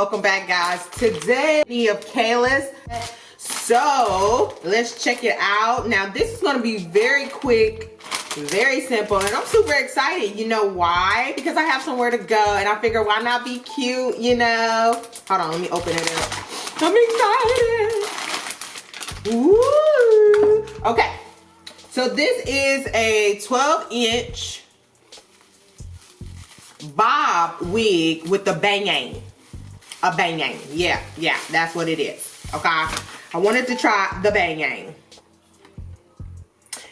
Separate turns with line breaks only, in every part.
welcome back, guys. Today of Kalyss. So let's check it out. Now this is going to be very quick, very simple, and I'm super excited. You know why? Because I have somewhere to go, and I figure why not be cute, you know? Hold on, let me open it up. I'm excited. Woo! Okay, so this is a 12-inch bob wig with a bayang. A bayang. Yeah, that's what it is. Okay, I wanted to try the bayang.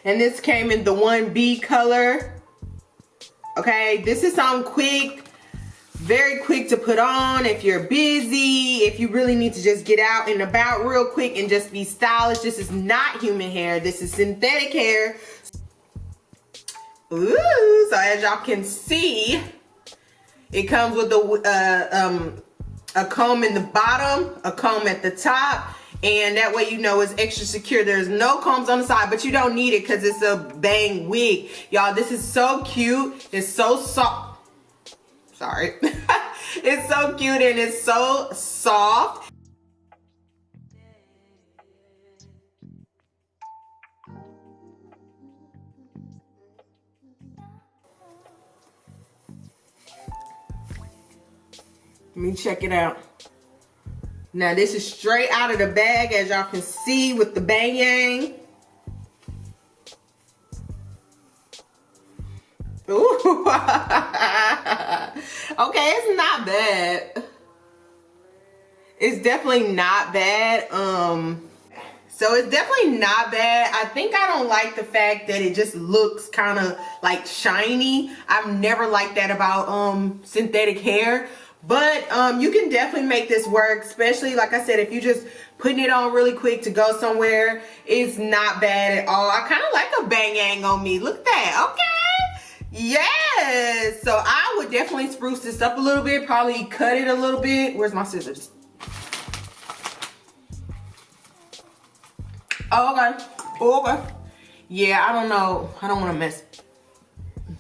And this came in the 1B color. Okay, this is something quick, very quick to put on if you're busy, if you really need to just get out and about real quick and just be stylish. This is not human hair, this is synthetic hair. Ooh, so as y'all can see, it comes with a comb in the bottom, a comb at the top, and that way you know it's extra secure. There's no combs on the side, but you don't need it because it's a bang wig. Y'all, this is so cute. It's so soft. Sorry. It's so cute and it's so soft. Let me check it out. Now this is straight out of the bag, as y'all can see, with the bayang. Ooh. Okay, it's not bad. It's definitely not bad. So it's definitely not bad. I think I don't like the fact that it just looks kind of like shiny. I've never liked that about synthetic hair. But you can definitely make this work, especially like I said, if you just putting it on really quick to go somewhere. It's not bad at all. I kind of like a bayang on me. Look at that. Okay. Yes. So I would definitely spruce this up a little bit, probably cut it a little bit. Where's my scissors? Oh, okay. Oh, okay. Yeah, I don't know. I don't want to mess.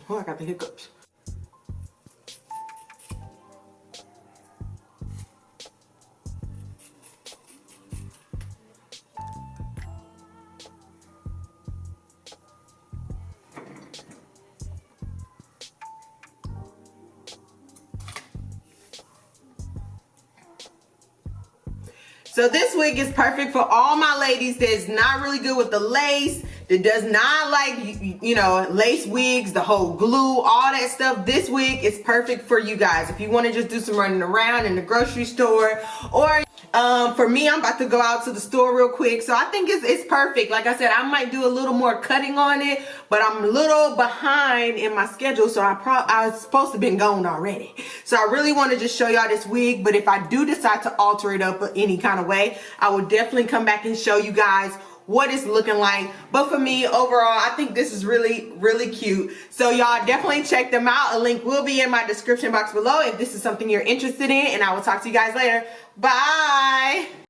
Oh, I got the hiccups. So this wig is perfect for all my ladies that's not really good with the lace, that does not like, you know, lace wigs, the whole glue, all that stuff. This wig is perfect for you guys. If you want to just do some running around in the grocery store, or for me, I'm about to go out to the store real quick. So I think it's perfect. Like I said, I might do a little more cutting on it, but I'm a little behind in my schedule. So I was supposed to have been gone already. So I really want to just show y'all this wig. But if I do decide to alter it up any kind of way, I will definitely come back and show you guys what it's looking like. But for me, overall, I think this is really, really cute. So y'all definitely check them out. A link will be in my description box below if this is something you're interested in. And I will talk to you guys later. Bye.